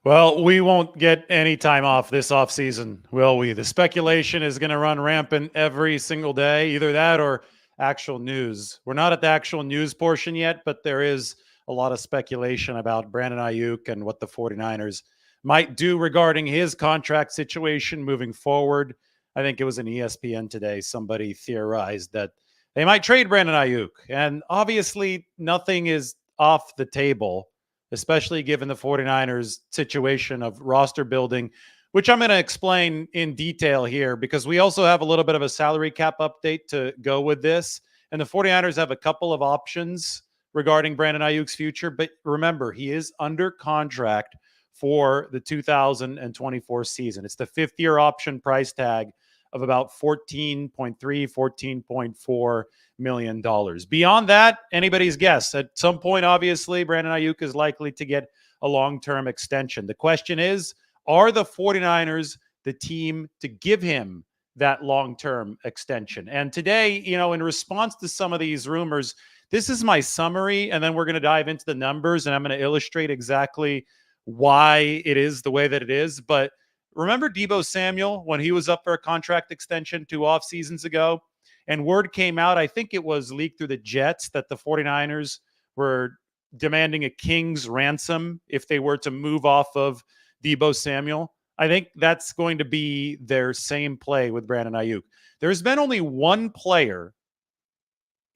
Well, we won't get any time off this offseason, will we? The speculation is going to run rampant every single day, either that or actual news. We're not at the actual news portion yet, but there is a lot of speculation about Brandon Aiyuk and what the 49ers might do regarding his contract situation moving forward. I think it was an ESPN today. Somebody theorized that they might trade Brandon Aiyuk. And obviously, nothing is off the table, especially given the 49ers situation of roster building, which I'm going to explain in detail here because we also have a little bit of a salary cap update to go with this. And the 49ers have a couple of options regarding Brandon Ayuk's future. But remember, he is under contract for the 2024 season. It's the fifth-year option price tag of about $14.4 million. Beyond that, anybody's guess. At some point, obviously, Brandon Aiyuk is likely to get a long-term extension. The question is, are the 49ers the team to give him that long-term extension? And today, in response to some of these rumors, this is my summary, and then we're going to dive into the numbers, and I'm going to illustrate exactly why it is the way that it is. But remember Deebo Samuel when he was up for a contract extension 2 off seasons ago? And word came out, I think it was leaked through the Jets, that the 49ers were demanding a king's ransom if they were to move off of Deebo Samuel. I think that's going to be their same play with Brandon Aiyuk. There's been only one player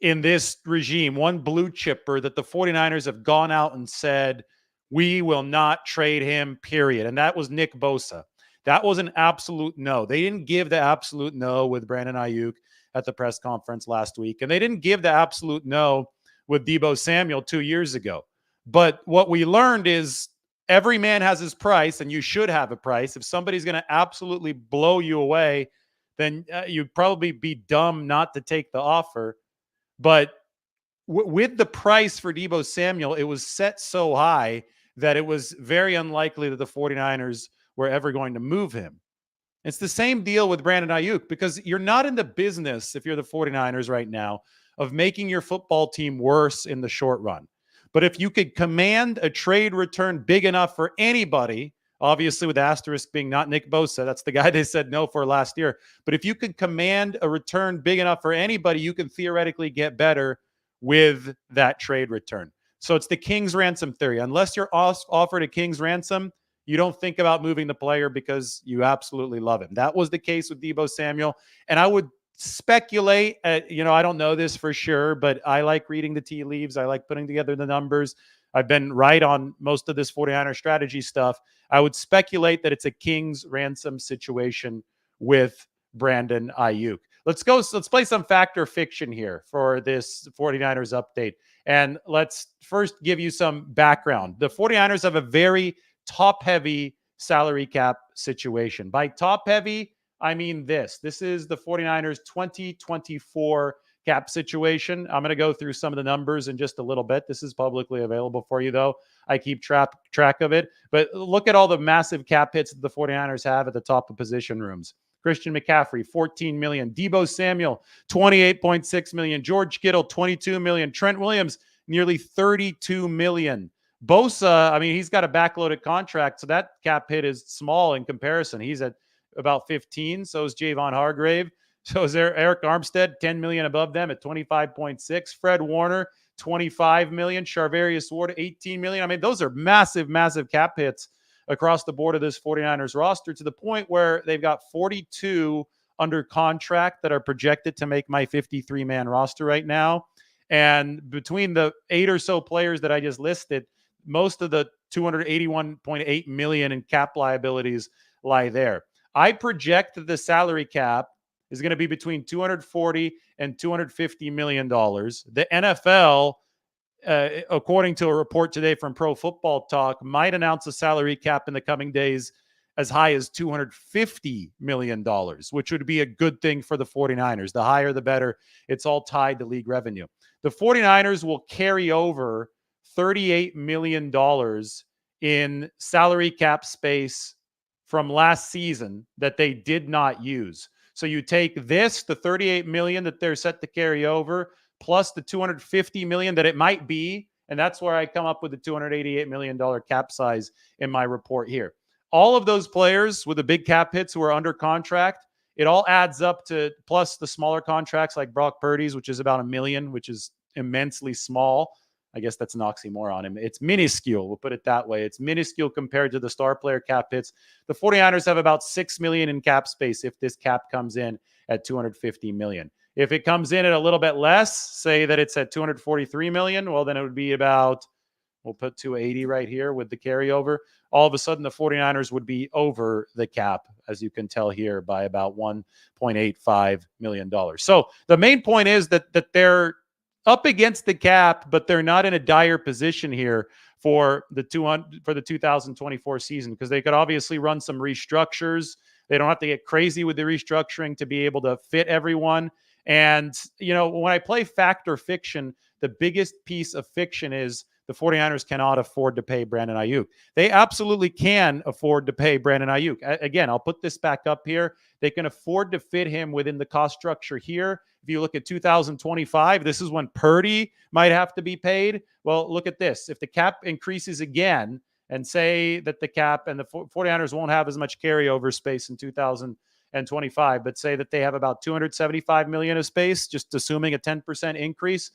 in this regime, one blue chipper, that the 49ers have gone out and said, we will not trade him, period. And that was Nick Bosa. That was an absolute no. They didn't give the absolute no with Brandon Aiyuk at the press conference last week. And they didn't give the absolute no with Deebo Samuel 2 years ago. But what we learned is every man has his price, and you should have a price. If somebody's going to absolutely blow you away, then you'd probably be dumb not to take the offer. But with the price for Deebo Samuel, it was set so high that it was very unlikely that the 49ers were ever going to move him. It's the same deal with Brandon Aiyuk because you're not in the business, if you're the 49ers right now, of making your football team worse in the short run. But if you could command a trade return big enough for anybody, obviously with asterisk being not Nick Bosa, that's the guy they said no for last year. But if you could command a return big enough for anybody, you can theoretically get better with that trade return. So it's the king's ransom theory. Unless you're offered a king's ransom, you don't think about moving the player because you absolutely love him. That was the case with Deebo Samuel. And I would speculate, I don't know this for sure, but I like reading the tea leaves. I like putting together the numbers. I've been right on most of this 49er strategy stuff. I would speculate that it's a king's ransom situation with Brandon Aiyuk. Let's play some fact or fiction here for this 49ers update. And let's first give you some background. The 49ers have a very top-heavy salary cap situation. By top-heavy, I mean this. This is the 49ers 2024 cap situation. I'm going to go through some of the numbers in just a little bit. This is publicly available for you, though. I keep track of it. But look at all the massive cap hits that the 49ers have at the top of position rooms. Christian McCaffrey, $14 million. Deebo Samuel, $28.6 million. George Kittle, $22 million. Trent Williams, nearly $32 million. Bosa, he's got a backloaded contract, so that cap hit is small in comparison. He's at about 15. So is Javon Hargrave. So is there Eric Armstead, 10 million above them at 25.6. Fred Warner, 25 million. Charvarius Ward, 18 million. Those are massive, massive cap hits across the board of this 49ers roster, to the point where they've got 42 under contract that are projected to make my 53-man roster right now. And between the 8 or so players that I just listed, most of the $281.8 million in cap liabilities lie there. I project that the salary cap is going to be between $240 and $250 million. The NFL, according to a report today from Pro Football Talk, might announce a salary cap in the coming days as high as $250 million, which would be a good thing for the 49ers. The higher, the better. It's all tied to league revenue. The 49ers will carry over $38 million in salary cap space from last season that they did not use. So you take this, the $38 million that they're set to carry over, plus the $250 million that it might be, And that's where I come up with the $288 million cap size in my report here. All of those players with the big cap hits who are under contract, it all adds up to, plus the smaller contracts like Brock Purdy's, which is about $1 million, which is immensely small. I guess that's an oxymoron. It's minuscule. We'll put it that way. It's minuscule compared to the star player cap hits. The 49ers have about $6 million in cap space if this cap comes in at $250 million. If it comes in at a little bit less, say that it's at $243 million, well, then it would be about, we'll put 280 right here with the carryover. All of a sudden, the 49ers would be over the cap, as you can tell here, by about $1.85 million. So the main point is that they're up against the cap, but they're not in a dire position here for the 2024 season, because they could obviously run some restructures. They don't have to get crazy with the restructuring to be able to fit everyone. And, you know, when I play fact or fiction, the biggest piece of fiction is the 49ers cannot afford to pay Brandon Aiyuk. They absolutely can afford to pay Brandon Aiyuk. Again, I'll put this back up here. They can afford to fit him within the cost structure here. If you look at 2025, this is when Purdy might have to be paid. Well, look at this. If the cap increases again, and say that the cap and the 49ers won't have as much carryover space in 2025, but say that they have about $275 million of space, just assuming a 10% increase.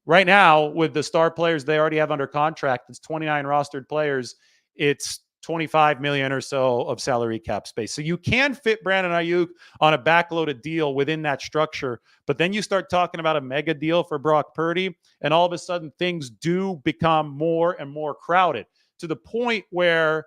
Right now, with the star players they already have under contract, it's 29 rostered players. It's $25 million or so of salary cap space. So you can fit Brandon Aiyuk on a backloaded deal within that structure, but then you start talking about a mega deal for Brock Purdy, and all of a sudden things do become more and more crowded, to the point where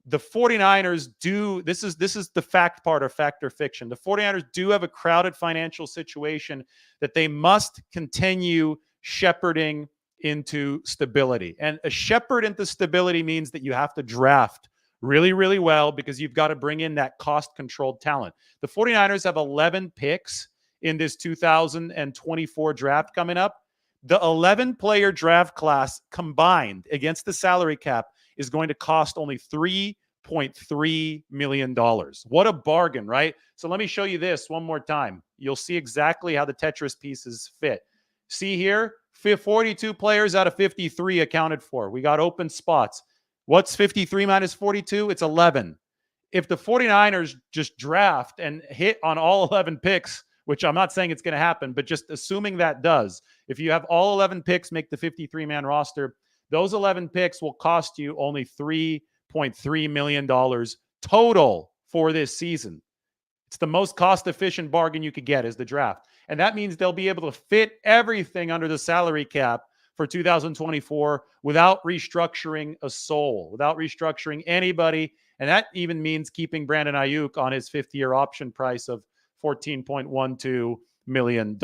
the 49ers do, this is the fact part of fact or fiction. The 49ers do have a crowded financial situation that they must continue shepherding into stability. And a shepherd into stability means that you have to draft really, really well, because you've got to bring in that cost-controlled talent. The 49ers have 11 picks in this 2024 draft coming up. The 11-player draft class combined against the salary cap is going to cost only $3.3 million. What a bargain, right? So let me show you this one more time. You'll see exactly how the Tetris pieces fit. See here, 42 players out of 53 accounted for. We got open spots. What's 53 minus 42? It's 11. If the 49ers just draft and hit on all 11 picks, which I'm not saying it's going to happen, but just assuming that does, if you have all 11 picks make the 53-man roster, those 11 picks will cost you only $3.3 million total for this season. It's the most cost-efficient bargain you could get, is the draft. And that means they'll be able to fit everything under the salary cap for 2024 without restructuring a soul, without restructuring anybody. And that even means keeping Brandon Aiyuk on his fifth-year option price of $14.12 million.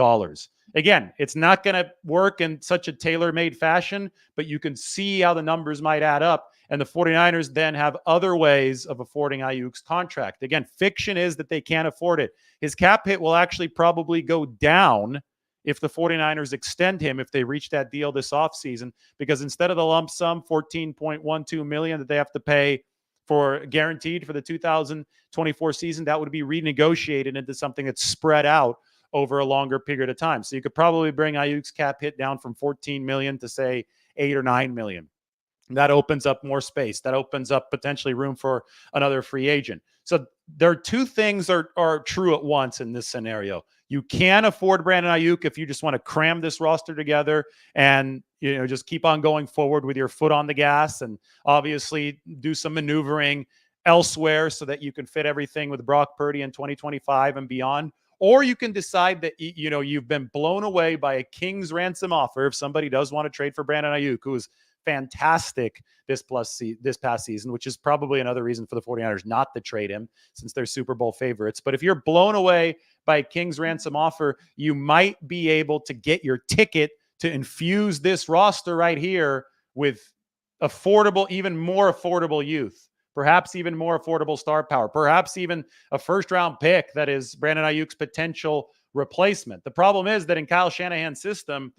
Again, it's not going to work in such a tailor-made fashion, but you can see how the numbers might add up. And the 49ers then have other ways of affording Aiyuk's contract. Again, fiction is that they can't afford it. His cap hit will actually probably go down if the 49ers extend him, if they reach that deal this offseason, because instead of the lump sum, $14.12 million that they have to pay for guaranteed for the 2024 season, that would be renegotiated into something that's spread out over a longer period of time. So you could probably bring Aiyuk's cap hit down from $14 million to say $8 or $9 million. That opens up more space. That opens up potentially room for another free agent. So there are two things are true at once in this scenario. You can afford Brandon Aiyuk if you just want to cram this roster together and, you know, just keep on going forward with your foot on the gas, and obviously do some maneuvering elsewhere so that you can fit everything with Brock Purdy in 2025 and beyond. Or you can decide that, you know, you've been blown away by a king's ransom offer. If somebody does want to trade for Brandon Aiyuk, who is fantastic this past season, which is probably another reason for the 49ers not to trade him, since they're Super Bowl favorites. But if you're blown away by a king's ransom offer, you might be able to get your ticket to infuse this roster right here with affordable, even more affordable youth, perhaps even more affordable star power, perhaps even a first-round pick that is Brandon Aiyuk's potential replacement. The problem is that in Kyle Shanahan's system,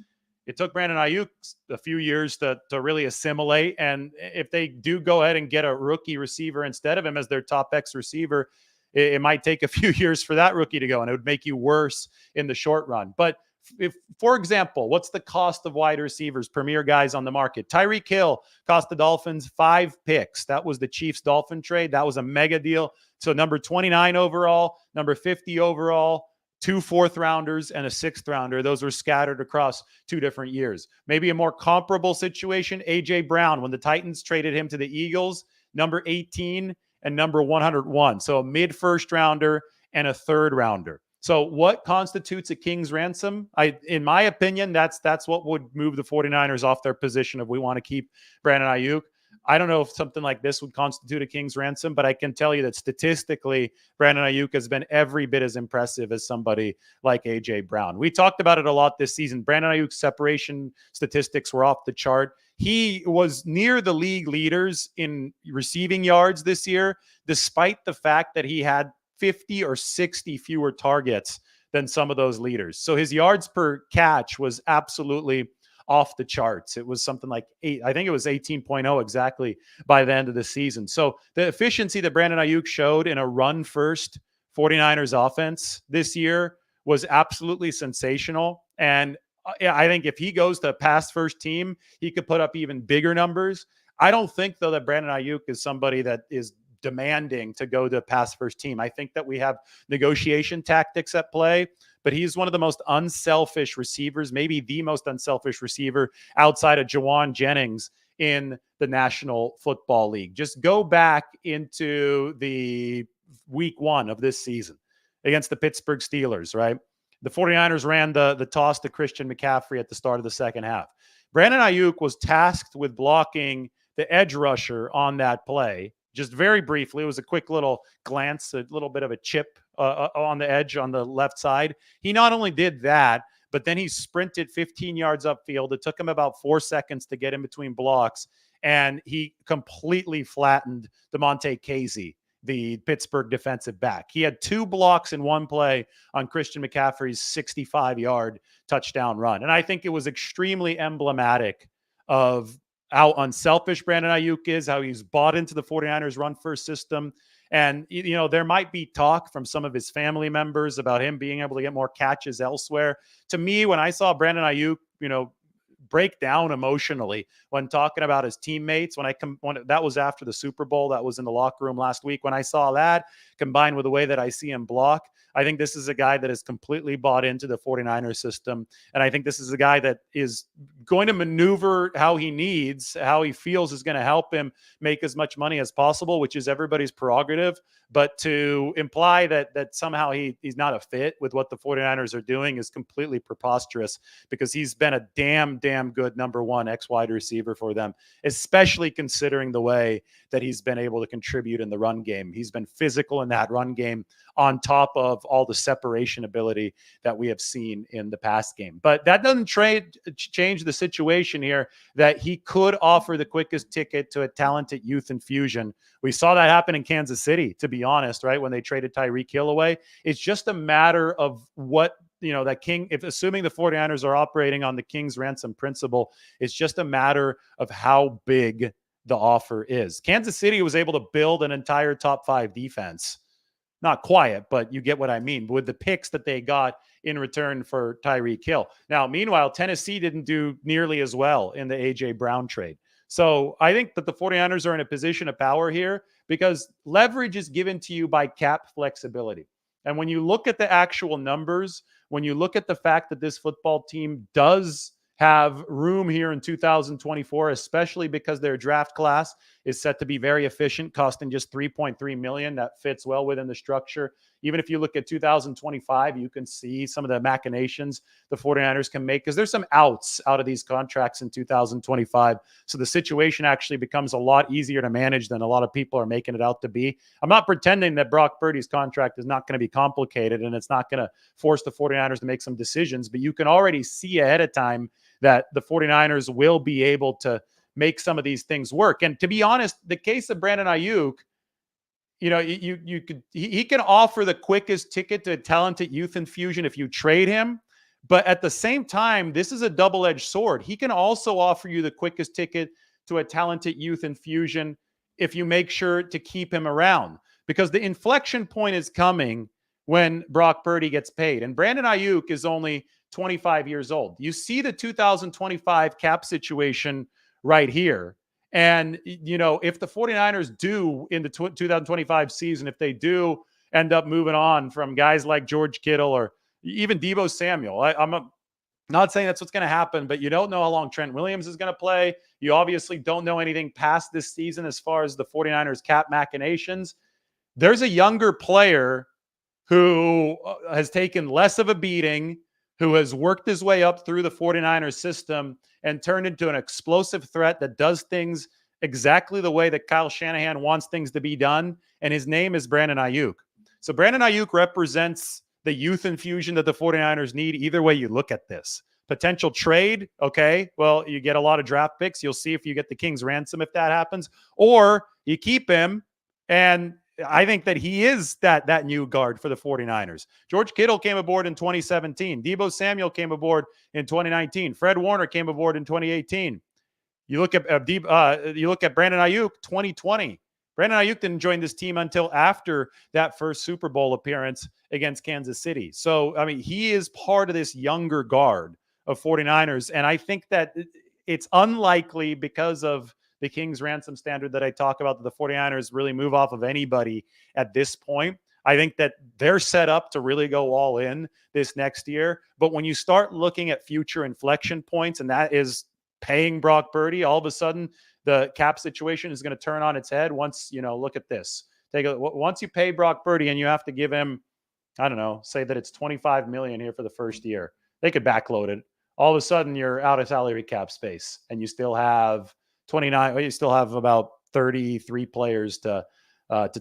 it took Brandon Aiyuk a few years to really assimilate. And if they do go ahead and get a rookie receiver instead of him as their top X receiver, it might take a few years for that rookie to go, and it would make you worse in the short run. But If, for example, what's the cost of wide receivers, premier guys on the market? Tyreek Hill cost the Dolphins 5 picks. That was the Chiefs Dolphin trade. That was a mega deal. So number 29 overall, number 50 overall, 2 fourth rounders and a 6th rounder. Those were scattered across 2 different years. Maybe a more comparable situation, AJ Brown, when the Titans traded him to the Eagles, number 18 and number 101. So a mid first rounder and a 3rd rounder. So what constitutes a king's ransom? In my opinion, that's what would move the 49ers off their position if we want to keep Brandon Aiyuk. I don't know if something like this would constitute a king's ransom, but I can tell you that statistically, Brandon Aiyuk has been every bit as impressive as somebody like A.J. Brown. We talked about it a lot this season. Brandon Aiyuk's separation statistics were off the chart. He was near the league leaders in receiving yards this year, despite the fact that he had 50 or 60 fewer targets than some of those leaders. So his yards per catch was absolutely off the charts. It was something like 8, I think it was 18.0 exactly by the end of the season. So the efficiency that Brandon Aiyuk showed in a run first 49ers offense this year was absolutely sensational. And I think if he goes to a pass first team, he could put up even bigger numbers. I don't think, though, that Brandon Aiyuk is somebody that is demanding to go to a pass first team. I think that we have negotiation tactics at play, but he's one of the most unselfish receivers, maybe the most unselfish receiver outside of Jawan Jennings in the National Football League. Just go back into the week 1 of this season against the Pittsburgh Steelers, right? The 49ers ran the toss to Christian McCaffrey at the start of the second half. Brandon Aiyuk was tasked with blocking the edge rusher on that play. Just very briefly, it was a quick little glance, a little bit of a chip on the edge on the left side. He not only did that, but then he sprinted 15 yards upfield. It took him about 4 seconds to get in between blocks, and he completely flattened DeMonte Casey, the Pittsburgh defensive back. He had 2 blocks in one play on Christian McCaffrey's 65-yard touchdown run. And I think it was extremely emblematic of how unselfish Brandon Aiyuk is, how he's bought into the 49ers run first system. And, you know, there might be talk from some of his family members about him being able to get more catches elsewhere. To me, when I saw Brandon Aiyuk, you know, break down emotionally when talking about his teammates, when that was after the Super Bowl, that was in the locker room last week. When I saw that combined with the way that I see him block, I think this is a guy that is completely bought into the 49ers system. And I think this is a guy that is going to maneuver how he needs, how he feels is going to help him make as much money as possible, which is everybody's prerogative. But to imply that somehow he's not a fit with what the 49ers are doing is completely preposterous, because he's been a damn good number 1 X wide receiver for them, especially considering the way that he's been able to contribute in the run game. He's been physical in that run game on top of all the separation ability that we have seen in the pass game. But that doesn't change the situation here that he could offer the quickest ticket to a talented youth infusion. We saw that happen in Kansas City, to be honest, right? When they traded Tyreek Hill away. It's just a matter of what, you know, that king, if assuming the 49ers are operating on the king's ransom principle, it's just a matter of how big the offer is. Kansas City was able to build an entire top 5 defense. Not quiet, but you get what I mean, with the picks that they got in return for Tyreek Hill. Now, meanwhile, Tennessee didn't do nearly as well in the A.J. Brown trade. So I think that the 49ers are in a position of power here because leverage is given to you by cap flexibility. And when you look at the actual numbers, when you look at the fact that this football team does have room here in 2024, especially because their draft class is set to be very efficient, costing just $3.3 million. That fits well within the structure. Even if you look at 2025, you can see some of the machinations the 49ers can make, because there's some outs out of these contracts in 2025. So the situation actually becomes a lot easier to manage than a lot of people are making it out to be. I'm not pretending that Brock Purdy's contract is not going to be complicated and it's not going to force the 49ers to make some decisions, but you can already see ahead of time that the 49ers will be able to make some of these things work. And to be honest, the case of Brandon Aiyuk, you know, he can offer the quickest ticket to a talented youth infusion if you trade him. But at the same time, this is a double-edged sword. He can also offer you the quickest ticket to a talented youth infusion if you make sure to keep him around, because the inflection point is coming when Brock Purdy gets paid. And Brandon Aiyuk is only 25 years old. You see the 2025 cap situation right here. And, if the 49ers do in the 2025 season, if they do end up moving on from guys like George Kittle or even Deebo Samuel, I'm not saying that's what's going to happen, but you don't know how long Trent Williams is going to play. You obviously don't know anything past this season as far as the 49ers cap machinations. There's a younger player who has taken less of a beating, who has worked his way up through the 49ers system and turned into an explosive threat that does things exactly the way that Kyle Shanahan wants things to be done. And his name is Brandon Aiyuk. So Brandon Aiyuk represents the youth infusion that the 49ers need. Either way you look at this. Potential trade, okay, well, you get a lot of draft picks. You'll see if you get the King's ransom if that happens. Or you keep him, and I think that he is that new guard for the 49ers. George Kittle came aboard in 2017. Deebo Samuel came aboard in 2019. Fred Warner came aboard in 2018. You look at Brandon Aiyuk, 2020. Brandon Aiyuk didn't join this team until after that first Super Bowl appearance against Kansas City. So, I mean, he is part of this younger guard of 49ers. And I think that it's unlikely, because of the King's ransom standard that I talk about, that the 49ers really move off of anybody at this point. I think that they're set up to really go all in this next year. But when you start looking at future inflection points, and that is paying Brock Purdy, all of a sudden the cap situation is going to turn on its head. Once, look at this. Once you pay Brock Purdy and you have to give him, I don't know, say that it's $25 million here for the first year. They could backload it. All of a sudden you're out of salary cap space, and you still have 29. You still have about 33 players to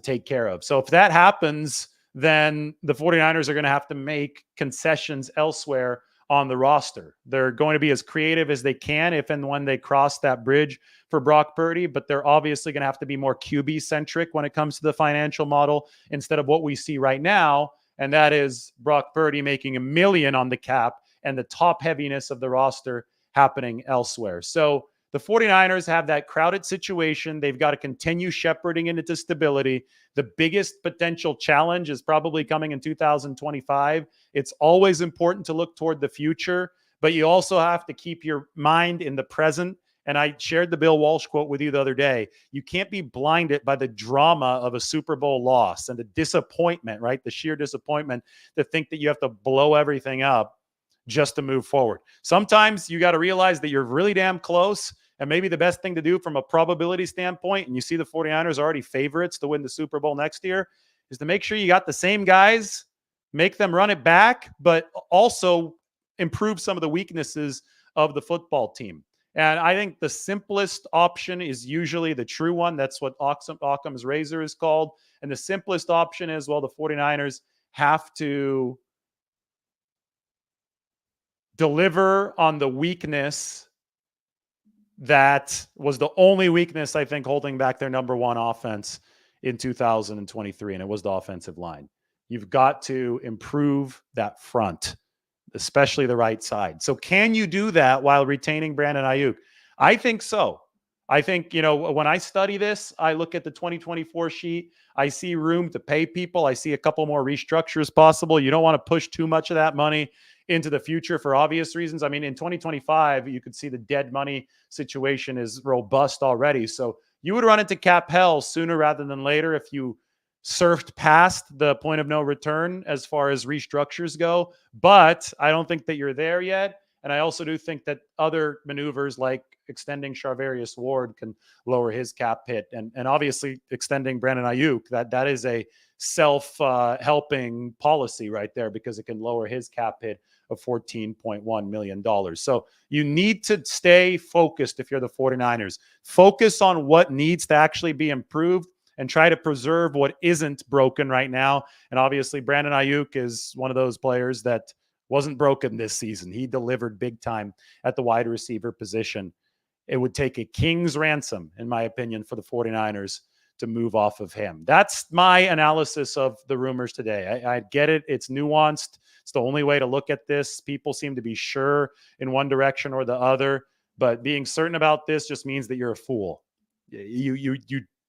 take care of. So if that happens, then the 49ers are going to have to make concessions elsewhere on the roster. They're going to be as creative as they can if and when they cross that bridge for Brock Purdy, but they're obviously going to have to be more QB centric when it comes to the financial model, instead of what we see right now. And that is Brock Purdy making $1 million on the cap and the top heaviness of the roster happening elsewhere. So the 49ers have that crowded situation. They've got to continue shepherding it into stability. The biggest potential challenge is probably coming in 2025. It's always important to look toward the future, but you also have to keep your mind in the present. And I shared the Bill Walsh quote with you the other day. You can't be blinded by the drama of a Super Bowl loss and the disappointment, right? The sheer disappointment to think that you have to blow everything up just to move forward. Sometimes you got to realize that you're really damn close. And maybe the best thing to do from a probability standpoint, and you see the 49ers are already favorites to win the Super Bowl next year, is to make sure you got the same guys, make them run it back, but also improve some of the weaknesses of the football team. And I think the simplest option is usually the true one. That's what Occam's razor is called. And the simplest option is, well, the 49ers have to deliver on the weakness that was the only weakness, I think, holding back their number one offense in 2023, and it was the offensive line. You've got to improve that front, especially the right side. So can you do that while retaining Brandon Aiyuk? I think so. I think, when I study this, I look at the 2024 sheet. I see room to pay people. I see a couple more restructures possible. You don't want to push too much of that money into the future for obvious reasons. I mean, in 2025, you could see the dead money situation is robust already. So you would run into cap hell sooner rather than later if you surfed past the point of no return as far as restructures go. But I don't think that you're there yet. And I also do think that other maneuvers like extending Charvarius Ward can lower his cap hit. And obviously extending Brandon Aiyuk, that is a self-helping policy right there, because it can lower his cap hit of $14.1 million. So you need to stay focused if you're the 49ers. Focus on what needs to actually be improved and try to preserve what isn't broken right now. And obviously Brandon Aiyuk is one of those players that wasn't broken this season. He delivered big time at the wide receiver position. It would take a king's ransom, in my opinion, for the 49ers to move off of him. That's my analysis of the rumors today. I get it. It's nuanced. It's the only way to look at this. People seem to be sure in one direction or the other, but being certain about this just means that you're a fool. You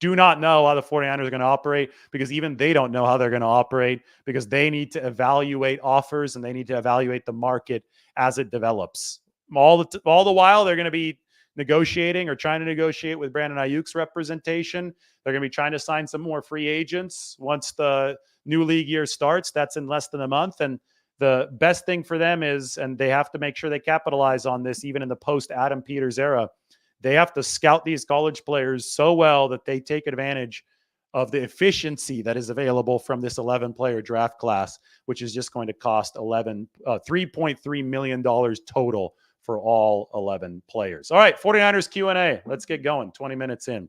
do not know how the 49ers are going to operate, because even they don't know how they're going to operate, because they need to evaluate offers and they need to evaluate the market as it develops. All the while, they're going to be negotiating or trying to negotiate with Brandon Aiyuk's representation. They're going to be trying to sign some more free agents once the new league year starts. That's in less than a month. And the best thing for them is, and they have to make sure they capitalize on this even in the post Adam Peters era, they have to scout these college players so well that they take advantage of the efficiency that is available from this 11-player draft class, which is just going to cost $3.3 million total for all 11 players. All right, 49ers Q&A. Let's get going. 20 minutes in.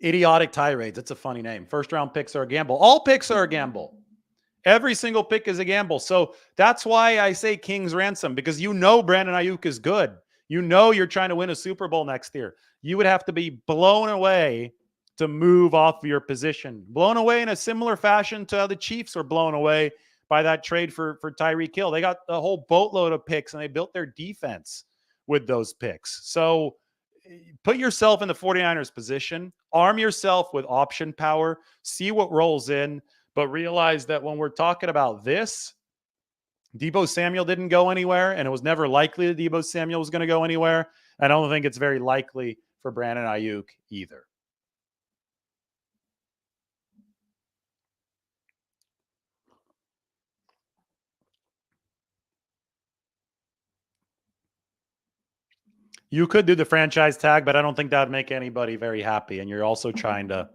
Idiotic tirades. That's a funny name. First round picks are a gamble. All picks are a gamble. Every single pick is a gamble. So that's why I say King's ransom, because you know Brandon Aiyuk is good. You know you're trying to win a Super Bowl next year. You would have to be blown away to move off your position. Blown away in a similar fashion to how the Chiefs were blown away by that trade for Tyreek Hill. They got a whole boatload of picks and they built their defense with those picks. So put yourself in the 49ers position, arm yourself with option power, see what rolls in, but realize that when we're talking about this, Deebo Samuel didn't go anywhere, and it was never likely that Deebo Samuel was going to go anywhere. I don't think it's very likely for Brandon Aiyuk either. You could do the franchise tag, but I don't think that would make anybody very happy. And you're also trying to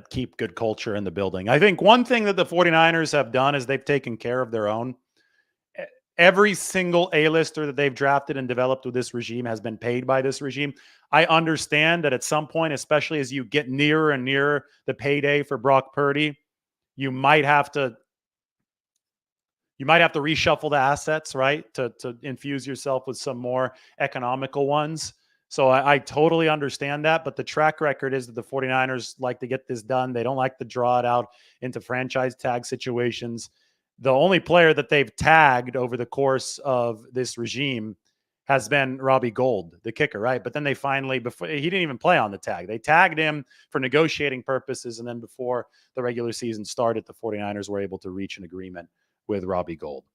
keep good culture in the building. I think one thing that the 49ers have done is they've taken care of their own. Every single A-lister that they've drafted and developed with this regime has been paid by this regime. I understand that at some point, especially as you get nearer and nearer the payday for Brock Purdy, you might have to reshuffle the assets, right? To infuse yourself with some more economical ones. So I totally understand that. But the track record is that the 49ers like to get this done. They don't like to draw it out into franchise tag situations. The only player that they've tagged over the course of this regime has been Robbie Gould, the kicker, right? But then they finally, before he didn't even play on the tag, they tagged him for negotiating purposes. And then before the regular season started, the 49ers were able to reach an agreement with Robbie Gould.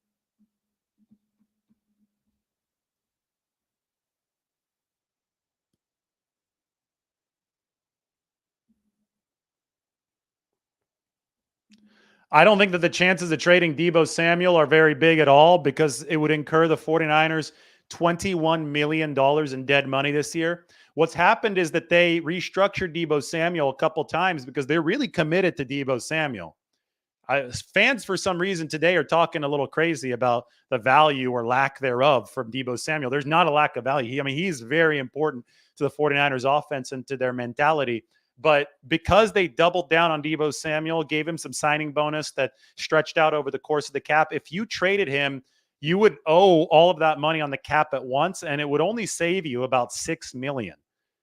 I don't think that the chances of trading Deebo Samuel are very big at all, because it would incur the 49ers $21 million in dead money this year. What's happened is that they restructured Deebo Samuel a couple times because they're really committed to Deebo Samuel. Fans, for some reason, today are talking a little crazy about the value or lack thereof from Deebo Samuel. There's not a lack of value. He's very important to the 49ers offense and to their mentality. But because they doubled down on Deebo Samuel, gave him some signing bonus that stretched out over the course of the cap, if you traded him, you would owe all of that money on the cap at once, and it would only save you about $6 million.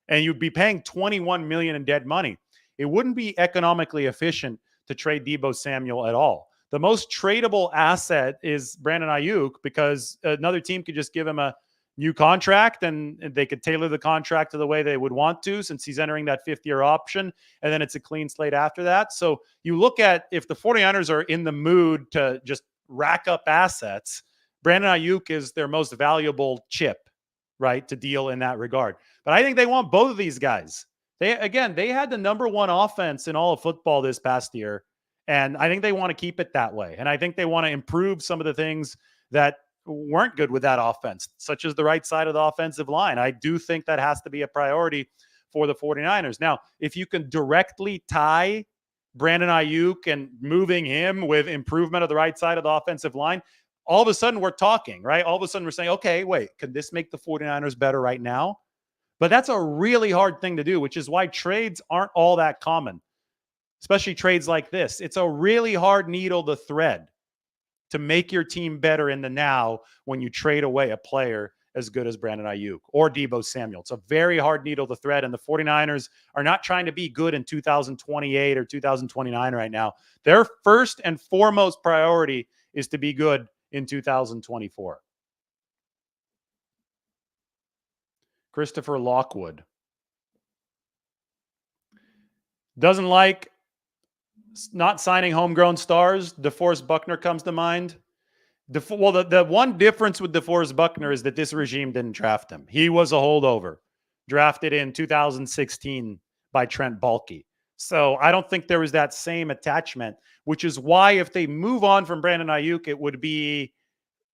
And you'd be paying $21 million in dead money. It wouldn't be economically efficient to trade Deebo Samuel at all. The most tradable asset is Brandon Aiyuk, because another team could just give him a new contract and they could tailor the contract to the way they would want to, since he's entering that 5th-year option, and then it's a clean slate after that. So you look at, if the 49ers are in the mood to just rack up assets, Brandon Aiyuk is their most valuable chip, right, to deal in that regard. But I think they want both of these guys. They had the number one offense in all of football this past year, and I think they want to keep it that way. And I think they want to improve some of the things that weren't good with that offense, such as the right side of the offensive line. I do think that has to be a priority for the 49ers. Now, if you can directly tie Brandon Aiyuk and moving him with improvement of the right side of the offensive line, all of a sudden we're talking, right? All of a sudden we're saying, okay, wait, could this make the 49ers better right now? But that's a really hard thing to do, which is why trades aren't all that common, especially trades like this. It's a really hard needle to thread to make your team better in the now when you trade away a player as good as Brandon Aiyuk or Deebo Samuel. It's a very hard needle to thread, and the 49ers are not trying to be good in 2028 or 2029 right now. Their first and foremost priority is to be good in 2024. Christopher Lockwood. Doesn't like not signing homegrown stars. DeForest Buckner comes to mind. The one difference with DeForest Buckner is that this regime didn't draft him. He was a holdover, drafted in 2016 by Trent Baalke. So I don't think there was that same attachment, which is why if they move on from Brandon Aiyuk, it would be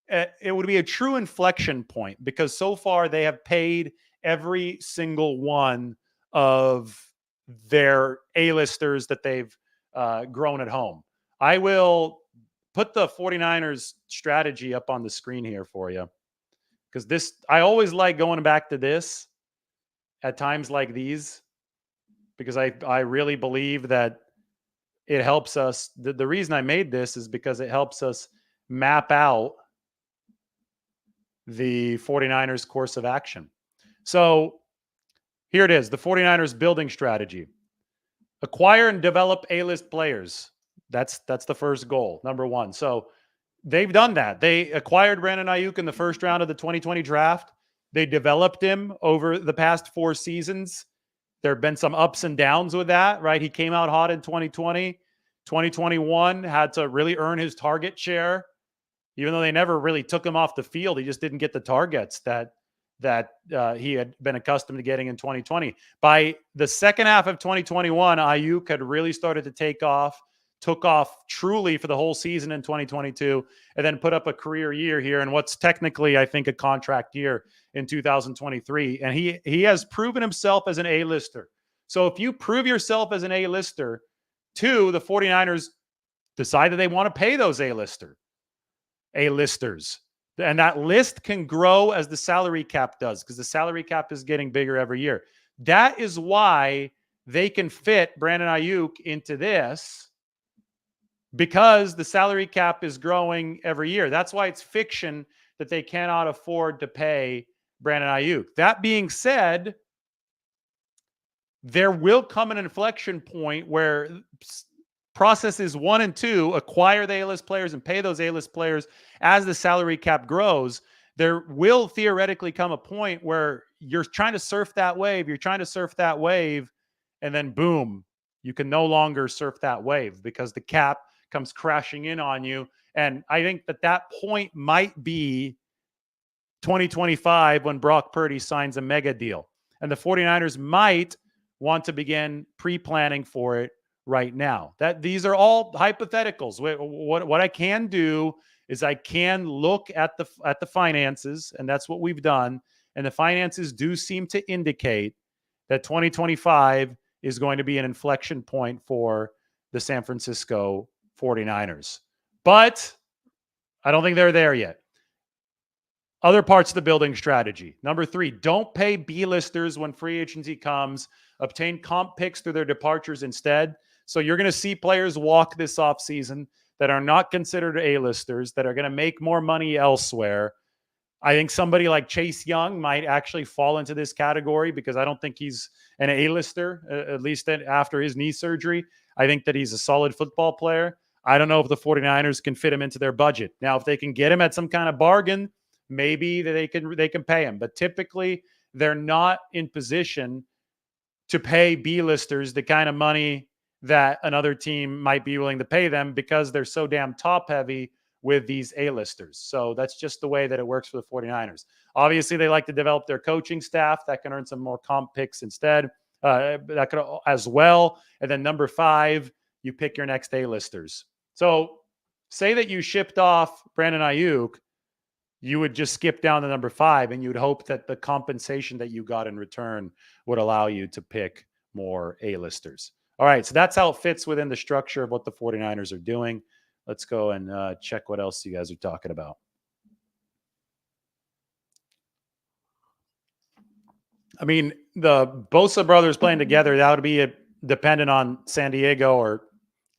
a true inflection point, because so far they have paid every single one of their A-listers that they've grown at home. I will put the 49ers strategy up on the screen here for you, because I always like going back to this at times like these, because I really believe that it helps us. The reason I made this is because it helps us map out the 49ers course of action. So here it is, the 49ers building strategy. Acquire and develop A-list players. That's the first goal, number one. So they've done that. They acquired Brandon Aiyuk in the first round of the 2020 draft. They developed him over the past 4 seasons. There have been some ups and downs with that, right? He came out hot in 2020. 2021 had to really earn his target share. Even though they never really took him off the field, he just didn't get the targets that he had been accustomed to getting in 2020. By the second half of 2021, Aiyuk had really started to took off truly for the whole season in 2022, and then put up a career year here in what's technically, I think, a contract year in 2023. And he has proven himself as an A-lister. So if you prove yourself as an A-lister, the 49ers decide that they want to pay those A-listers. And that list can grow as the salary cap does, because the salary cap is getting bigger every year. That is why they can fit Brandon Aiyuk into this, because the salary cap is growing every year. That's why it's fiction that they cannot afford to pay Brandon Aiyuk. That being said, there will come an inflection point where processes 1 and 2, acquire the A-list players and pay those A-list players as the salary cap grows. There will theoretically come a point where you're trying to surf that wave. And then boom, you can no longer surf that wave because the cap comes crashing in on you. And I think that point might be 2025 when Brock Purdy signs a mega deal. And the 49ers might want to begin pre-planning for it right now. These are all hypotheticals. What I can do is I can look at the finances, and that's what we've done. And the finances do seem to indicate that 2025 is going to be an inflection point for the San Francisco 49ers. But I don't think they're there yet. Other parts of the building strategy. Number 3, don't pay B-listers when free agency comes. Obtain comp picks through their departures instead. So you're going to see players walk this offseason that are not considered A-listers, that are going to make more money elsewhere. I think somebody like Chase Young might actually fall into this category, because I don't think he's an A-lister, at least after his knee surgery. I think that he's a solid football player. I don't know if the 49ers can fit him into their budget. Now, if they can get him at some kind of bargain, maybe they can pay him. But typically, they're not in position to pay B-listers the kind of money that another team might be willing to pay them, because they're so damn top-heavy with these A-listers. So that's just the way that it works for the 49ers. Obviously, they like to develop their coaching staff. That can earn some more comp picks instead. That could as well. And then number 5, you pick your next A-listers. So say that you shipped off Brandon Aiyuk, you would just skip down to number 5, and you'd hope that the compensation that you got in return would allow you to pick more A-listers. All right, so that's how it fits within the structure of what the 49ers are doing. Let's go and check what else you guys are talking about. I mean, the Bosa brothers playing together, that would be dependent on San Diego or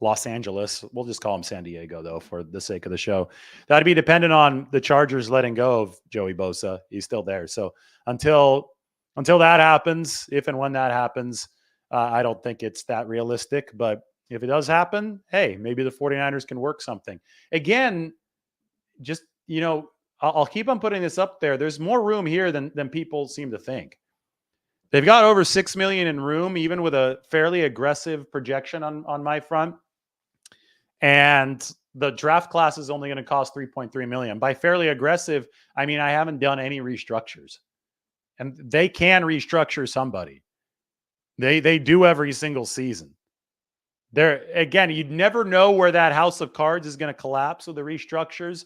Los Angeles. We'll just call him San Diego, though, for the sake of the show. That'd be dependent on the Chargers letting go of Joey Bosa. He's still there. So until that happens, if and when that happens, I don't think it's that realistic. But if it does happen, hey, maybe the 49ers can work something. Again, just, I'll keep on putting this up there. There's more room here than people seem to think. They've got over 6 million in room, even with a fairly aggressive projection on my front. And the draft class is only going to cost 3.3 million. By fairly aggressive, I mean I haven't done any restructures. And they can restructure somebody. They do every single season. There again, you'd never know where that house of cards is going to collapse with the restructures.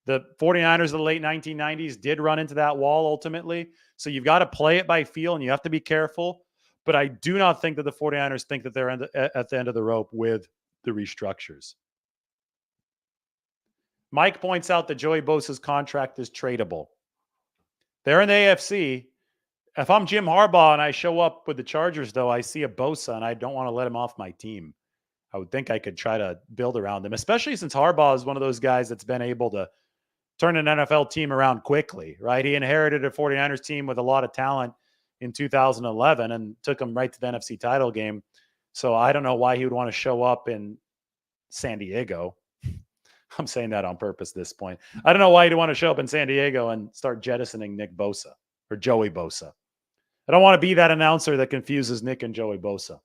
The 49ers of the late 1990s did run into that wall ultimately. So you've got to play it by feel and you have to be careful. But I do not think that the 49ers think that they're at the end of the rope with the restructures. Mike points out that Joey Bosa's contract is tradable. They're in the AFC. If I'm Jim Harbaugh and I show up with the Chargers, though, I see a Bosa and I don't want to let him off my team. I would think I could try to build around him, especially since Harbaugh is one of those guys that's been able to turn an NFL team around quickly, right? He inherited a 49ers team with a lot of talent in 2011 and took them right to the NFC title game. So I don't know why he would want to show up in San Diego. I'm saying that on purpose at this point. I don't know why he'd want to show up in San Diego and start jettisoning Nick Bosa or Joey Bosa. I don't want to be that announcer that confuses Nick and Joey Bosa.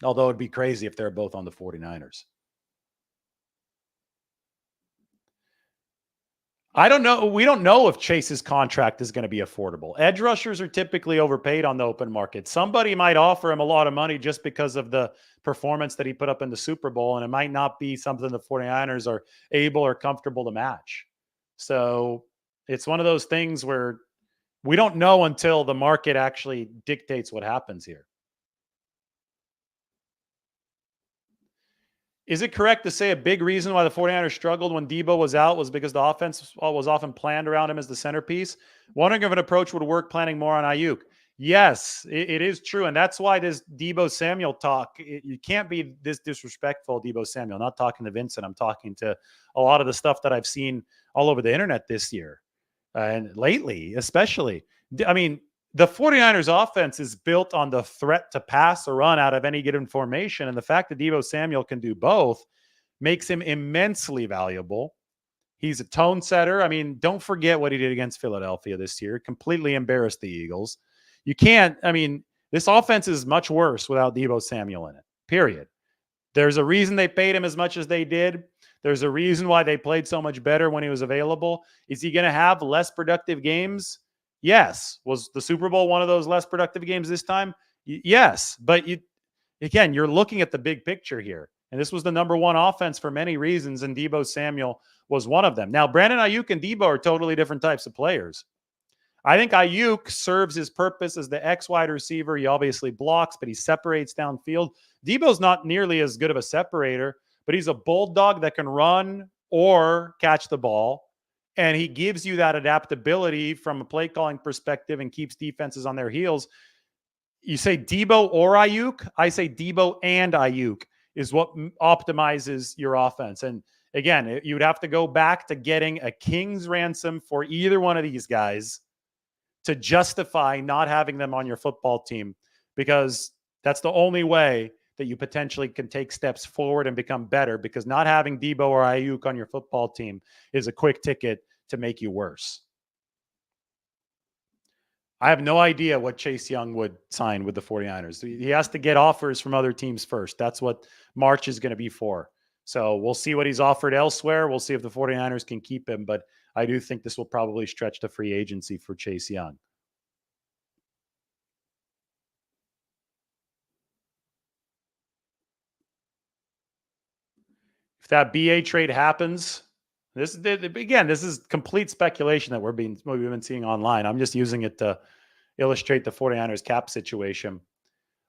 Although it'd be crazy if they're both on the 49ers. I don't know. We don't know if Chase's contract is going to be affordable. Edge rushers are typically overpaid on the open market. Somebody might offer him a lot of money just because of the performance that he put up in the Super Bowl, and it might not be something the 49ers are able or comfortable to match. So it's one of those things where we don't know until the market actually dictates what happens here. Is it correct to say a big reason why the 49ers struggled when Debo was out was because the offense was often planned around him as the centerpiece? Wondering if an approach would work planning more on Aiyuk. Yes, it is true. And that's why this Debo Samuel talk, you can't be this disrespectful, Debo Samuel. I'm not talking to Vincent. I'm talking to a lot of the stuff that I've seen all over the internet this year and lately, especially. I mean, the 49ers offense is built on the threat to pass or run out of any given formation. And the fact that Deebo Samuel can do both makes him immensely valuable. He's a tone setter. I mean, don't forget what he did against Philadelphia this year. Completely embarrassed the Eagles. You can't, I mean, this offense is much worse without Deebo Samuel in it, period. There's a reason they paid him as much as they did. There's a reason why they played so much better when he was available. Is he going to have less productive games? Yes. Was the Super Bowl one of those less productive games this time? Yes. But again, you're looking at the big picture here. And this was the number one offense for many reasons, and Deebo Samuel was one of them. Now, Brandon Aiyuk and Deebo are totally different types of players. I think Aiyuk serves his purpose as the X wide receiver. He obviously blocks, but he separates downfield. Debo's not nearly as good of a separator, but he's a bulldog that can run or catch the ball. And he gives you that adaptability from a play calling perspective and keeps defenses on their heels. You say Debo or Aiyuk? I say Debo and Aiyuk is what optimizes your offense. And again, you would have to go back to getting a king's ransom for either one of these guys to justify not having them on your football team, because that's the only way that you potentially can take steps forward and become better, because not having Debo or Aiyuk on your football team is a quick ticket to make you worse. I have no idea what Chase Young would sign with the 49ers. He has to get offers from other teams first. That's what March is going to be for. So we'll see what he's offered elsewhere. We'll see if the 49ers can keep him, but I do think this will probably stretch to free agency for Chase Young. If that BA trade happens, this again, this is complete speculation that we've been seeing online. I'm just using it to illustrate the 49ers cap situation.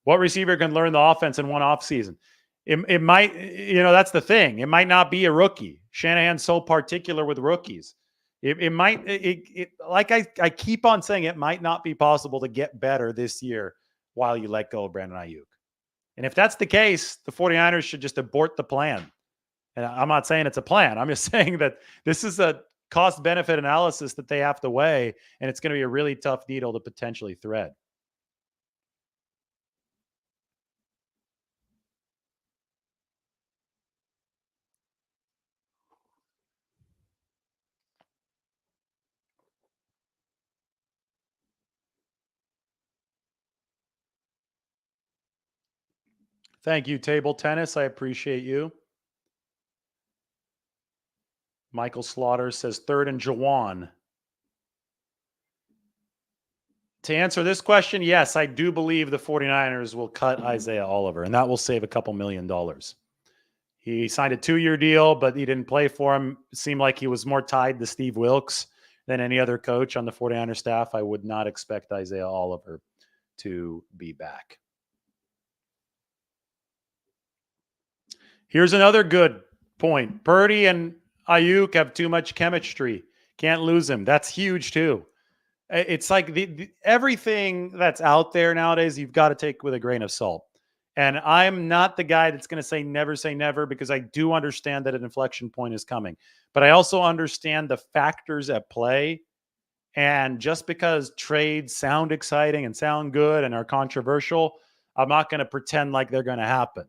What receiver can learn the offense in one offseason? It might, that's the thing. It might not be a rookie. Shanahan's so particular with rookies. It might, like I keep on saying, it might not be possible to get better this year while you let go of Brandon Aiyuk. And if that's the case, the 49ers should just abort the plan. And I'm not saying it's a plan. I'm just saying that this is a cost benefit analysis that they have to weigh, and it's going to be a really tough needle to potentially thread. Thank you, Table Tennis. I appreciate you. Michael Slaughter says third and Jawan. To answer this question, yes, I do believe the 49ers will cut Isaiah Oliver, and that will save a couple $1,000,000. He signed a 2-year deal, but he didn't play for him. It seemed like he was more tied to Steve Wilkes than any other coach on the 49ers staff. I would not expect Isaiah Oliver to be back. Here's another good point. Purdy and Aiyuk have too much chemistry. Can't lose him. That's huge too. It's like everything that's out there nowadays, you've got to take with a grain of salt. And I'm not the guy that's going to say never, because I do understand that an inflection point is coming. But I also understand the factors at play. And just because trades sound exciting and sound good and are controversial, I'm not going to pretend like they're going to happen.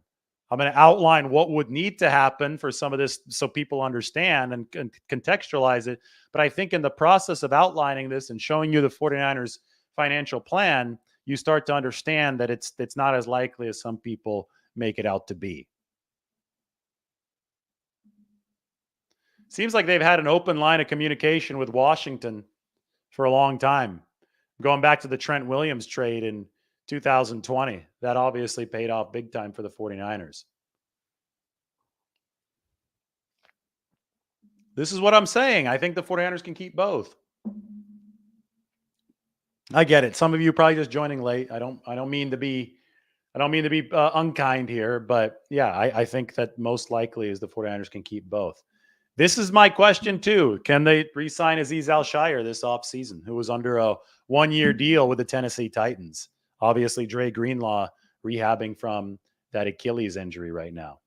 I'm going to outline what would need to happen for some of this so people understand and contextualize it. But I think in the process of outlining this and showing you the 49ers financial plan, you start to understand that it's not as likely as some people make it out to be. Seems like they've had an open line of communication with Washington for a long time. Going back to the Trent Williams trade in 2020, that obviously paid off big time for the 49ers. This is what I'm saying. I think the 49ers can keep both. I get it. Some of you probably just joining late. I don't mean to be unkind here, but yeah, I think that most likely is the 49ers can keep both. This is my question too. Can they re-sign Azeez Al-Shaair this offseason, who was under a 1-year deal with the Tennessee Titans? Obviously, Dre Greenlaw rehabbing from that Achilles injury right now.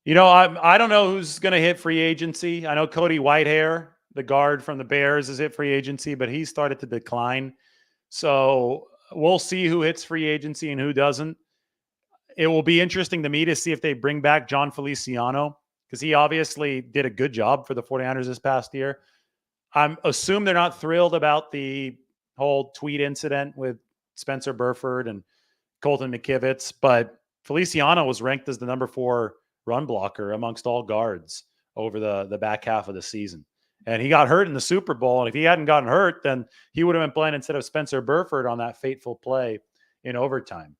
You know, I don't know who's going to hit free agency. I know Cody Whitehair, the guard from the Bears, is hit free agency, but he started to decline. So we'll see who hits free agency and who doesn't. It will be interesting to me to see if they bring back John Feliciano, because he obviously did a good job for the 49ers this past year. I'm assume they're not thrilled about the whole tweet incident with Spencer Burford and Colton McKivitz, but Feliciano was ranked as the number 4 run blocker amongst all guards over the back half of the season. And he got hurt in the Super Bowl. And if he hadn't gotten hurt, then he would have been playing instead of Spencer Burford on that fateful play in overtime.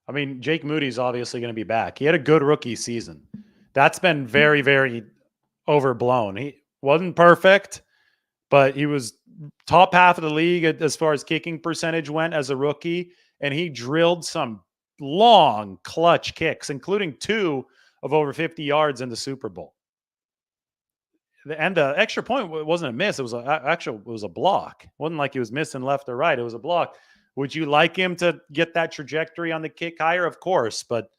I mean, Jake Moody's obviously going to be back. He had a good rookie season. That's been very, very overblown. He wasn't perfect, but he was top half of the league as far as kicking percentage went as a rookie. And he drilled some long clutch kicks, including 2 of over 50 yards in the Super Bowl. And the extra point wasn't a miss. It was it was a block. It wasn't like he was missing left or right. It was a block. Would you like him to get that trajectory on the kick higher? Of course, but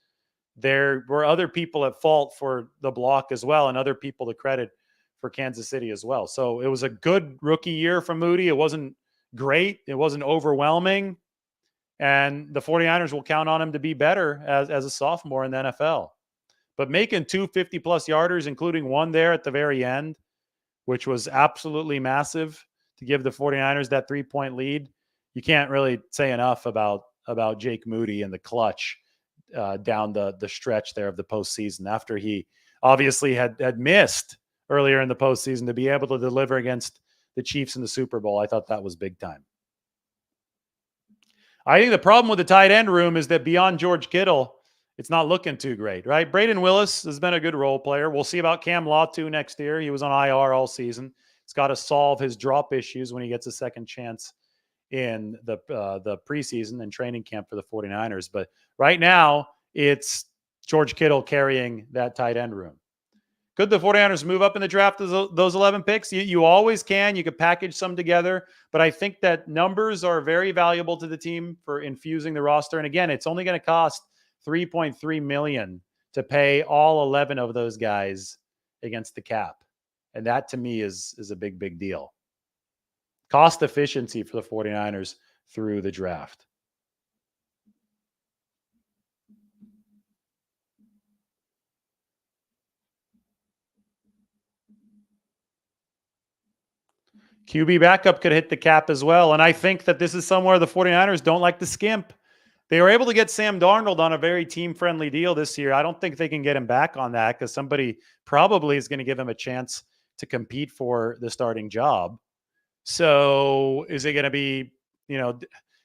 there were other people at fault for the block as well, and other people to credit for Kansas City as well. So it was a good rookie year from Moody. It wasn't great. It wasn't overwhelming. And the 49ers will count on him to be better as a sophomore in the NFL. But making 2 50-plus yarders, including one there at the very end, which was absolutely massive to give the 49ers that 3-point lead, you can't really say enough about Jake Moody and the clutch down the stretch there of the postseason after he obviously had missed earlier in the postseason. To be able to deliver against the Chiefs in the Super Bowl, I thought that was big time. I think the problem with the tight end room is that beyond George Kittle, it's not looking too great, right? Braden Willis has been a good role player. We'll see about Cam Latu next year. He was on IR all season. He's got to solve his drop issues when he gets a second chance in the preseason and training camp for the 49ers. But right now, it's George Kittle carrying that tight end room. Could the 49ers move up in the draft those 11 picks? You always can. You could package some together. But I think that numbers are very valuable to the team for infusing the roster. And again, it's only going to cost $3.3 million to pay all 11 of those guys against the cap. And that to me is a big, big deal. Cost efficiency for the 49ers through the draft. QB backup could hit the cap as well. And I think that this is somewhere the 49ers don't like to skimp. They were able to get Sam Darnold on a very team-friendly deal this year. I don't think they can get him back on that because somebody probably is going to give him a chance to compete for the starting job. So is it going to be, do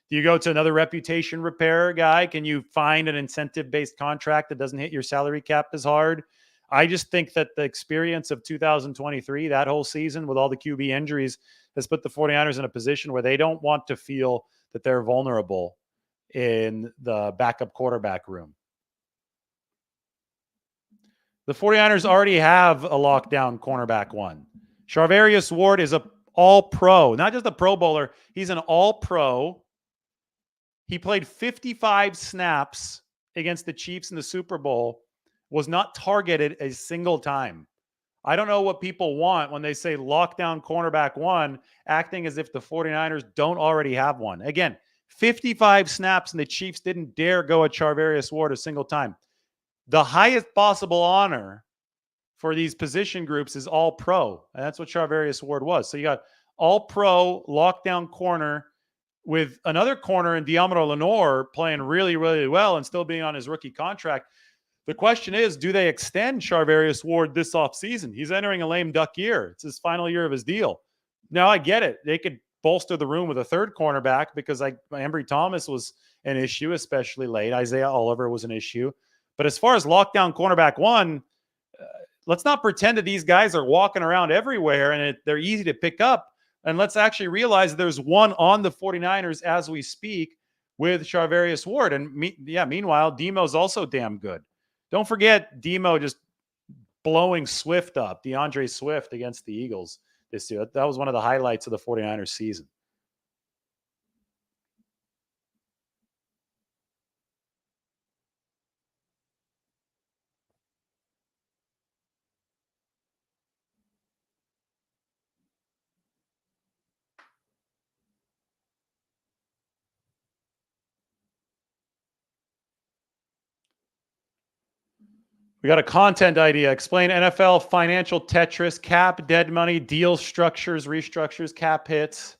you go to another reputation repair guy? Can you find an incentive-based contract that doesn't hit your salary cap as hard? I just think that the experience of 2023, that whole season with all the QB injuries, has put the 49ers in a position where they don't want to feel that they're vulnerable in the backup quarterback room. The 49ers already have a lockdown cornerback one. Charvarius Ward is a all-pro, not just a Pro Bowler. He's an all-pro. He played 55 snaps against the Chiefs in the Super Bowl, was not targeted a single time. I don't know what people want when they say lockdown cornerback one, acting as if the 49ers don't already have one. Again, 55 snaps and the Chiefs didn't dare go at Charvarius Ward a single time. The highest possible honor for these position groups is all pro. And that's what Charvarius Ward was. So you got all pro lockdown corner with another corner in Diamaro Lenore playing really, really well and still being on his rookie contract. The question is, do they extend Charvarius Ward this offseason? He's entering a lame duck year. It's his final year of his deal. Now, I get it. They could bolster the room with a third cornerback because Ambry Thomas was an issue, especially late. Isaiah Oliver was an issue. But as far as lockdown cornerback one, let's not pretend that these guys are walking around everywhere and they're easy to pick up. And let's actually realize there's one on the 49ers as we speak with Charvarius Ward. And meanwhile, Demo's also damn good. Don't forget Demo just blowing Swift up, DeAndre Swift against the Eagles this year. That was one of the highlights of the 49ers season. We got a content idea. Explain NFL financial Tetris, cap, dead money, deal structures, restructures, cap hits.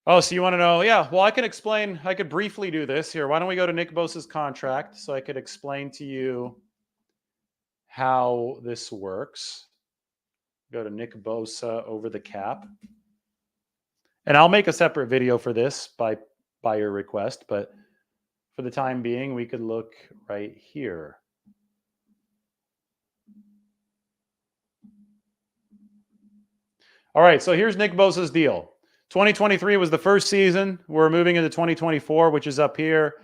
Oh, so you want to know? Yeah, well, I could briefly do this here. Why don't we go to Nick Bosa's contract so I could explain to you how this works. Go to Nick Bosa over the cap. And I'll make a separate video for this by your request, but for the time being, we could look right here. All right, so here's Nick Bosa's deal. 2023 was the first season. We're moving into 2024, which is up here,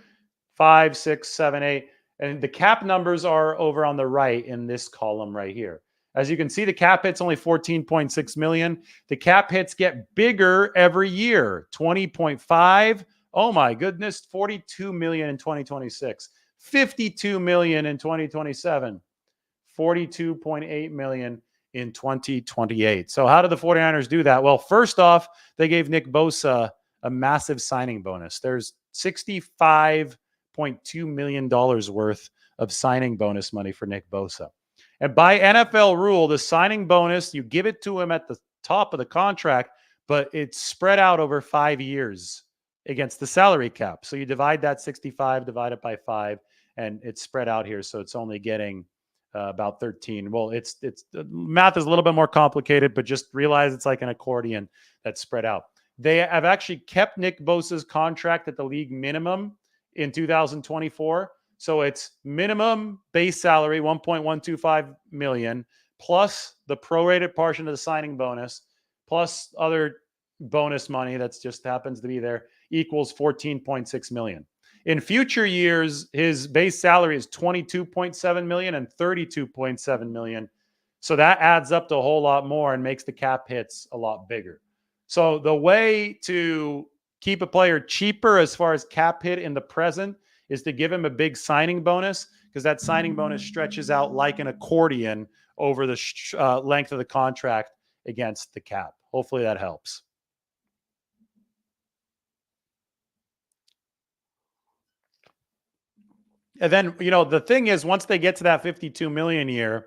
5, 6, 7, 8. And the cap numbers are over on the right in this column right here. As you can see, the cap hit's only 14.6 million. The cap hits get bigger every year. 20.5. Oh my goodness, 42 million in 2026. 52 million in 2027. 42.8 million in 2028. So how did the 49ers do that? Well, first off, they gave Nick Bosa a massive signing bonus. There's $65.2 million worth of signing bonus money for Nick Bosa. And by NFL rule, the signing bonus, you give it to him at the top of the contract, but it's spread out over 5 years against the salary cap. So you divide that 65, divide it by 5, and it's spread out here. So it's only getting about 13. Well, it's math is a little bit more complicated, but just realize it's like an accordion that's spread out. They have actually kept Nick Bosa's contract at the league minimum in 2024. So it's minimum base salary, 1.125 million, plus the prorated portion of the signing bonus, plus other bonus money that's just happens to be there, equals 14.6 million. In future years, his base salary is 22.7 million and 32.7 million. So that adds up to a whole lot more and makes the cap hits a lot bigger. So the way to keep a player cheaper as far as cap hit in the present is to give him a big signing bonus, because that signing bonus stretches out like an accordion over the length of the contract against the cap. Hopefully that helps. And then, the thing is, once they get to that 52 million year,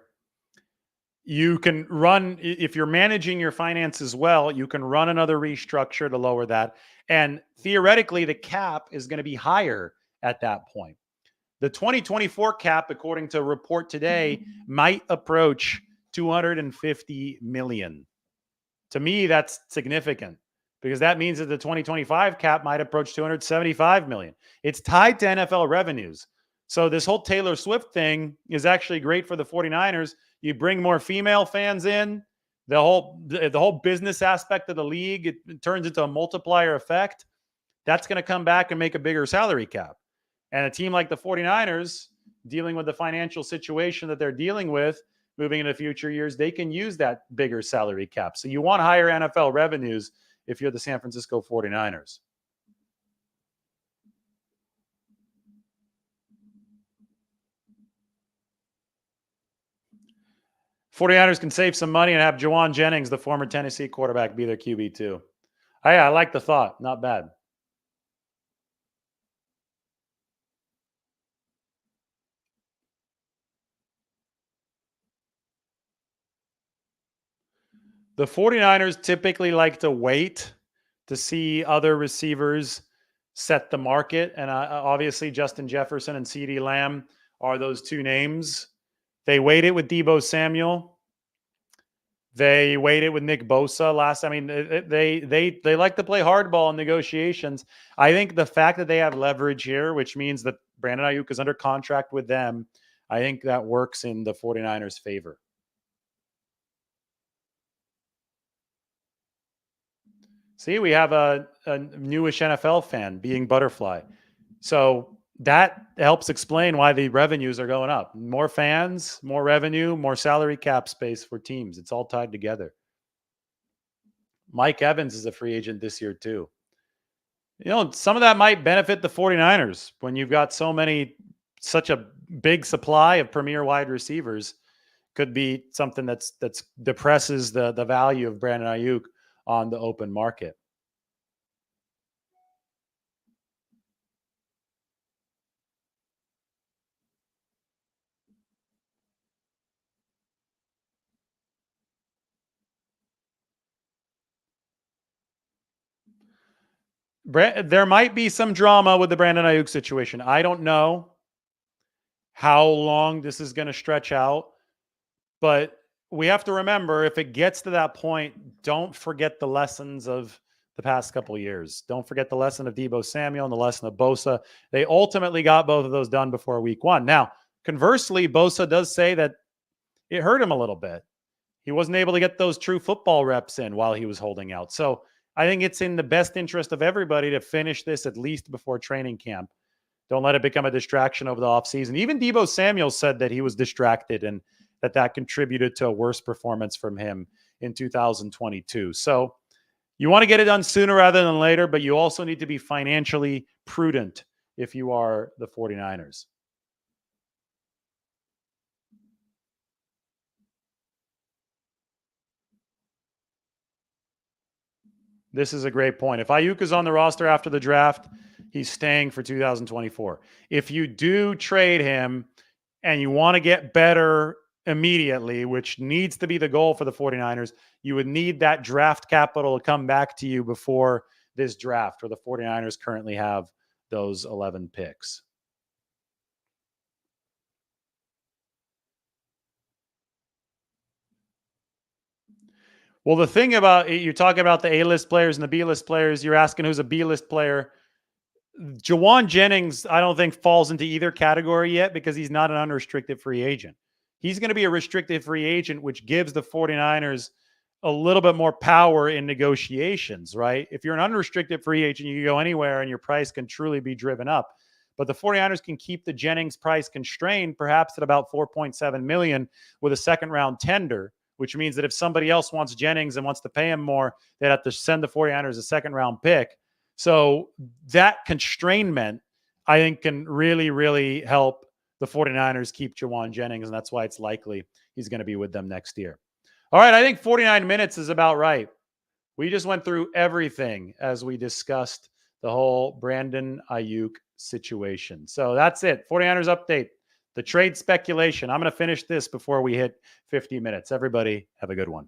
You can run, if you're managing your finances well, you can run another restructure to lower that. And theoretically, the cap is going to be higher at that point. The 2024 cap, according to a report today, might approach 250 million. To me, that's significant because that means that the 2025 cap might approach 275 million. It's tied to NFL revenues. So this whole Taylor Swift thing is actually great for the 49ers. You bring more female fans in, the whole business aspect of the league, it turns into a multiplier effect. That's going to come back and make a bigger salary cap. And a team like the 49ers, dealing with the financial situation that they're dealing with moving into future years, they can use that bigger salary cap. So you want higher NFL revenues if you're the San Francisco 49ers. '49ers can save some money and have Jawan Jennings, the former Tennessee quarterback, be their QB too. I like the thought. Not bad. The 49ers typically like to wait to see other receivers set the market. And obviously, Justin Jefferson and CeeDee Lamb are those two names. They waited with Deebo Samuel. They waited with Nick Bosa last. I mean, they like to play hardball in negotiations. I think the fact that they have leverage here, which means that Brandon Aiyuk is under contract with them, I think that works in the 49ers' favor. See, we have a newish NFL fan being Butterfly. So that helps explain why the revenues are going up. More fans, more revenue, more salary cap space for teams. It's all tied together. Mike Evans is a free agent this year, too. Some of that might benefit the 49ers when you've got such a big supply of premier wide receivers. Could be something that's depresses the value of Brandon Aiyuk on the open market. There might be some drama with the Brandon Aiyuk situation. I don't know how long this is going to stretch out, but we have to remember if it gets to that point, don't forget the lessons of the past couple of years. Don't forget the lesson of Deebo Samuel and the lesson of Bosa. They ultimately got both of those done before week one. Now, conversely, Bosa does say that it hurt him a little bit. He wasn't able to get those true football reps in while he was holding out. So I think it's in the best interest of everybody to finish this at least before training camp. Don't let it become a distraction over the offseason. Even Deebo Samuel said that he was distracted and that contributed to a worse performance from him in 2022. So you want to get it done sooner rather than later, but you also need to be financially prudent if you are the 49ers. This is a great point. If Aiyuk is on the roster after the draft, he's staying for 2024. If you do trade him and you want to get better immediately, which needs to be the goal for the 49ers, you would need that draft capital to come back to you before this draft, where the 49ers currently have those 11 picks. Well, the thing about you're talking about the A-list players and the B-list players, you're asking who's a B-list player. Jawan Jennings, I don't think falls into either category yet because he's not an unrestricted free agent. He's going to be a restricted free agent, which gives the 49ers a little bit more power in negotiations, right? If you're an unrestricted free agent, you can go anywhere and your price can truly be driven up. But the 49ers can keep the Jennings price constrained, perhaps at about 4.7 million with a second round tender, which means that if somebody else wants Jennings and wants to pay him more, they'd have to send the 49ers a second round pick. So that constrainment, I think, can really, really help the 49ers keep Jawan Jennings, and that's why it's likely he's going to be with them next year. All right, I think 49 minutes is about right. We just went through everything as we discussed the whole Brandon Aiyuk situation. So that's it. 49ers update. The trade speculation. I'm going to finish this before we hit 50 minutes. Everybody have a good one.